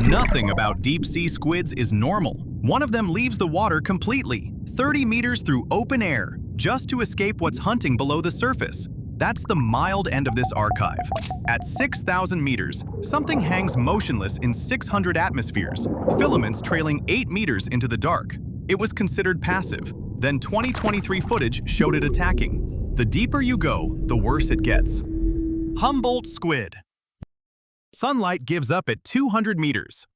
Nothing about deep-sea squids is normal. One of them leaves the water completely, 30 meters through open air, just to escape what's hunting below the surface. That's the mild end of this archive. At 6,000 meters, something hangs motionless in 600 atmospheres, filaments trailing 8 meters into the dark. It was considered passive. Then 2023 footage showed it attacking. The deeper you go, the worse it gets. Humboldt Squid. Sunlight gives up at 200 meters.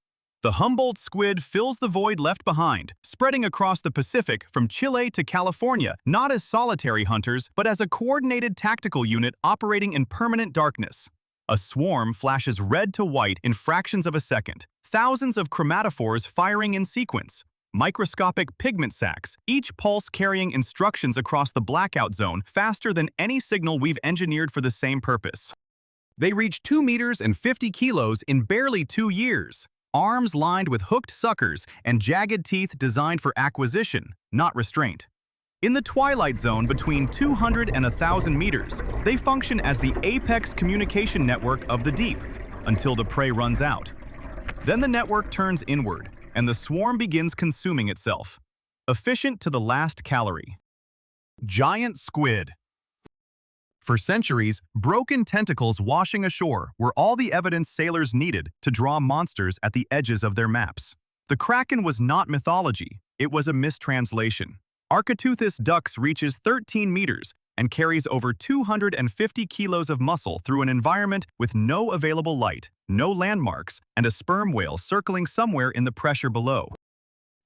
The Humboldt Squid fills the void left behind, spreading across the Pacific from Chile to California, not as solitary hunters, but as a coordinated tactical unit operating in permanent darkness. A swarm flashes red to white in fractions of a second, thousands of chromatophores firing in sequence. Microscopic pigment sacs, each pulse carrying instructions across the blackout zone faster than any signal we've engineered for the same purpose. They reach 2 meters and 50 kilos in barely 2 years. Arms lined with hooked suckers and jagged teeth designed for acquisition, not restraint. In the twilight zone between 200 and 1,000 meters, they function as the apex communication network of the deep, until the prey runs out. Then the network turns inward, and the swarm begins consuming itself. Efficient to the last calorie. Giant squid. For centuries, broken tentacles washing ashore were all the evidence sailors needed to draw monsters at the edges of their maps. The kraken was not mythology, it was a mistranslation. Onychoteuthis ducks reaches 13 meters and carries over 250 kilos of muscle through an environment with no available light, no landmarks, and a sperm whale circling somewhere in the pressure below.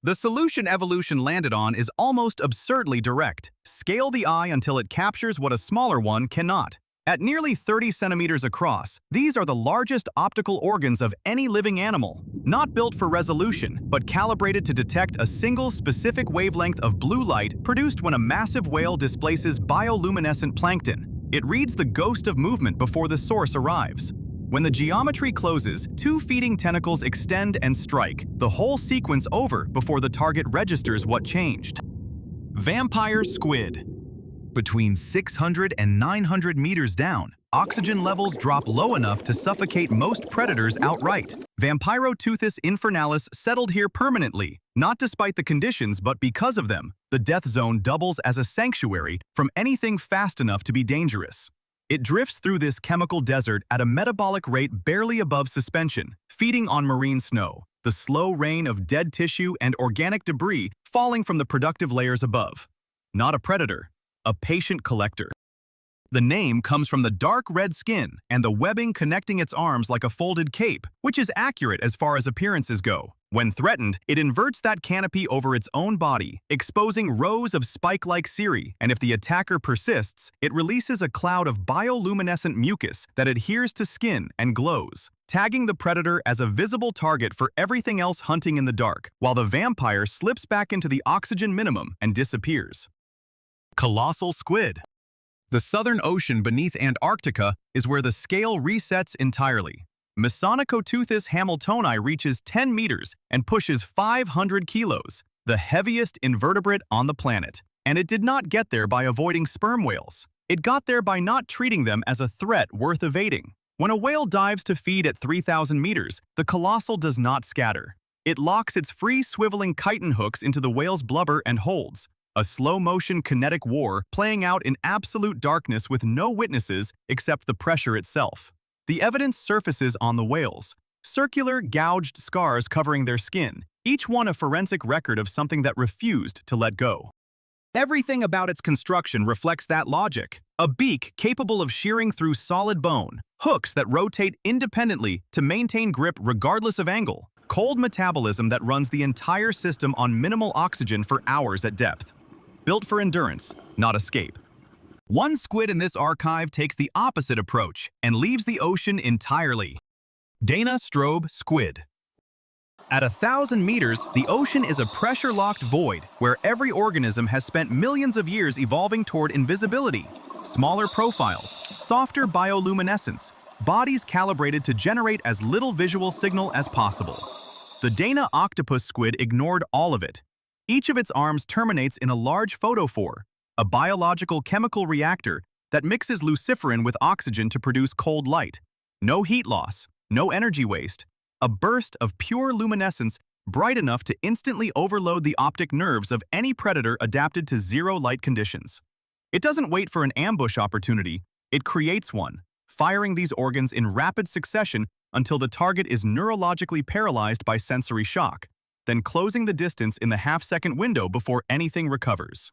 The solution evolution landed on is almost absurdly direct. Scale the eye until it captures what a smaller one cannot. At nearly 30 centimeters across, these are the largest optical organs of any living animal. Not built for resolution, but calibrated to detect a single specific wavelength of blue light produced when a massive whale displaces bioluminescent plankton. It reads the ghost of movement before the source arrives. When the geometry closes, 2 feeding tentacles extend and strike, the whole sequence over before the target registers what changed. Vampire squid. Between 600 and 900 meters down, oxygen levels drop low enough to suffocate most predators outright. Vampiroteuthis infernalis settled here permanently, not despite the conditions but because of them. The death zone doubles as a sanctuary from anything fast enough to be dangerous. It drifts through this chemical desert at a metabolic rate barely above suspension, feeding on marine snow, the slow rain of dead tissue and organic debris falling from the productive layers above. Not a predator, a patient collector. The name comes from the dark red skin and the webbing connecting its arms like a folded cape, which is accurate as far as appearances go. When threatened, it inverts that canopy over its own body, exposing rows of spike-like cirri, and if the attacker persists, it releases a cloud of bioluminescent mucus that adheres to skin and glows, tagging the predator as a visible target for everything else hunting in the dark, while the vampire slips back into the oxygen minimum and disappears. Colossal squid. The Southern Ocean beneath Antarctica is where the scale resets entirely. Onychoteuthis hamiltoni reaches 10 meters and pushes 500 kilos, the heaviest invertebrate on the planet. And it did not get there by avoiding sperm whales. It got there by not treating them as a threat worth evading. When a whale dives to feed at 3,000 meters, the colossal does not scatter. It locks its free swiveling chitin hooks into the whale's blubber and holds. A slow-motion kinetic war playing out in absolute darkness with no witnesses except the pressure itself. The evidence surfaces on the whales. Circular, gouged scars covering their skin, each one a forensic record of something that refused to let go. Everything about its construction reflects that logic. A beak capable of shearing through solid bone, hooks that rotate independently to maintain grip regardless of angle, cold metabolism that runs the entire system on minimal oxygen for hours at depth. Built for endurance, not escape. One squid in this archive takes the opposite approach and leaves the ocean entirely. Dana Strobe squid. At 1,000 meters, the ocean is a pressure-locked void where every organism has spent millions of years evolving toward invisibility. Smaller profiles, softer bioluminescence, bodies calibrated to generate as little visual signal as possible. The Dana octopus squid ignored all of it. Each of its arms terminates in a large photophore, a biological chemical reactor that mixes luciferin with oxygen to produce cold light. No heat loss, no energy waste, a burst of pure luminescence bright enough to instantly overload the optic nerves of any predator adapted to zero light conditions. It doesn't wait for an ambush opportunity, it creates one, firing these organs in rapid succession until the target is neurologically paralyzed by sensory shock, then closing the distance in the half-second window before anything recovers.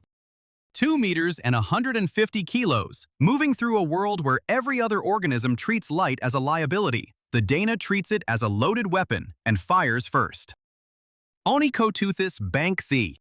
2 meters and 150 kilos, moving through a world where every other organism treats light as a liability. The Dana treats it as a loaded weapon and fires first. Onychoteuthis banksii.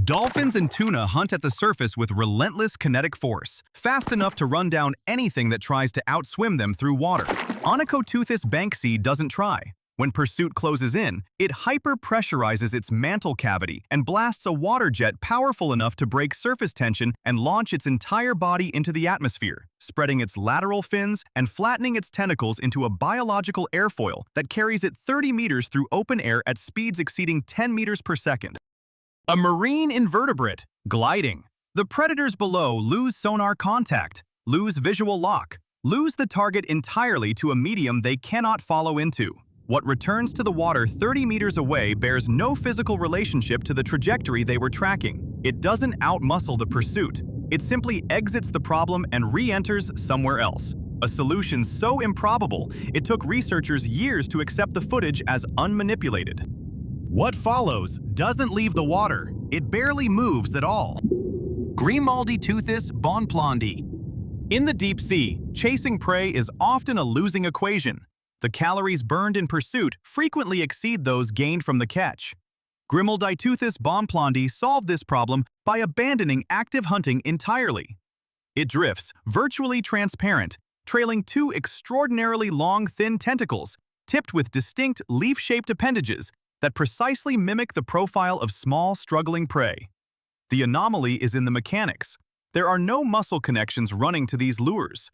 Dolphins and tuna hunt at the surface with relentless kinetic force, fast enough to run down anything that tries to outswim them through water. Onychoteuthis banksii doesn't try. When pursuit closes in, it hyper-pressurizes its mantle cavity and blasts a water jet powerful enough to break surface tension and launch its entire body into the atmosphere, spreading its lateral fins and flattening its tentacles into a biological airfoil that carries it 30 meters through open air at speeds exceeding 10 meters per second. A marine invertebrate, gliding. The predators below lose sonar contact, lose visual lock, lose the target entirely to a medium they cannot follow into. What returns to the water 30 meters away bears no physical relationship to the trajectory they were tracking. It doesn't outmuscle the pursuit. It simply exits the problem and re-enters somewhere else. A solution so improbable, it took researchers years to accept the footage as unmanipulated. What follows doesn't leave the water. It barely moves at all. Grimalditeuthis bonplandi. In the deep sea, chasing prey is often a losing equation. The calories burned in pursuit frequently exceed those gained from the catch. Grimalditeuthis bonplandi solved this problem by abandoning active hunting entirely. It drifts, virtually transparent, trailing 2 extraordinarily long, thin tentacles, tipped with distinct leaf-shaped appendages that precisely mimic the profile of small, struggling prey. The anomaly is in the mechanics. There are no muscle connections running to these lures.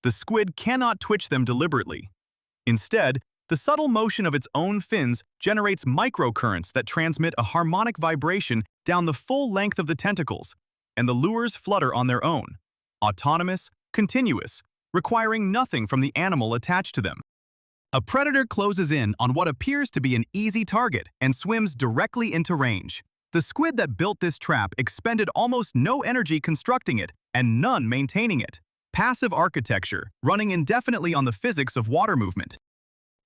The squid cannot twitch them deliberately. Instead, the subtle motion of its own fins generates microcurrents that transmit a harmonic vibration down the full length of the tentacles, and the lures flutter on their own, autonomous, continuous, requiring nothing from the animal attached to them. A predator closes in on what appears to be an easy target and swims directly into range. The squid that built this trap expended almost no energy constructing it and none maintaining it. Passive architecture, running indefinitely on the physics of water movement.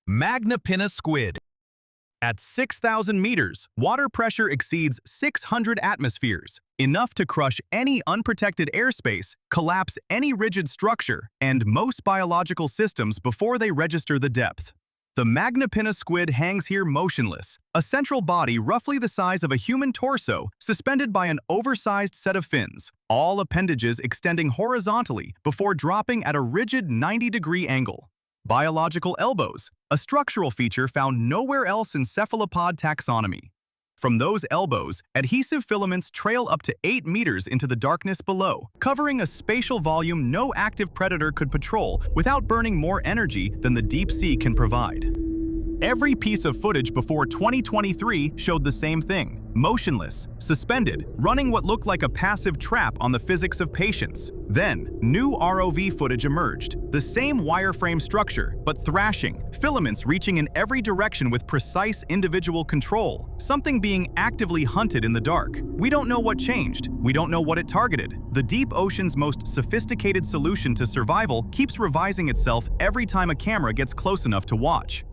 Magnapinna Squid. At 6,000 meters, water pressure exceeds 600 atmospheres, enough to crush any unprotected airspace, collapse any rigid structure, and most biological systems before they register the depth. The Magnapinna squid hangs here motionless, a central body roughly the size of a human torso suspended by an oversized set of fins, all appendages extending horizontally before dropping at a rigid 90-degree angle. Biological elbows, a structural feature found nowhere else in cephalopod taxonomy. From those elbows, adhesive filaments trail up to 8 meters into the darkness below, covering a spatial volume no active predator could patrol without burning more energy than the deep sea can provide. Every piece of footage before 2023 showed the same thing: motionless, suspended, running what looked like a passive trap on the physics of patience. Then, new ROV footage emerged, the same wireframe structure, but thrashing, filaments reaching in every direction with precise individual control, something being actively hunted in the dark. We don't know what changed, we don't know what it targeted. The deep ocean's most sophisticated solution to survival keeps revising itself every time a camera gets close enough to watch.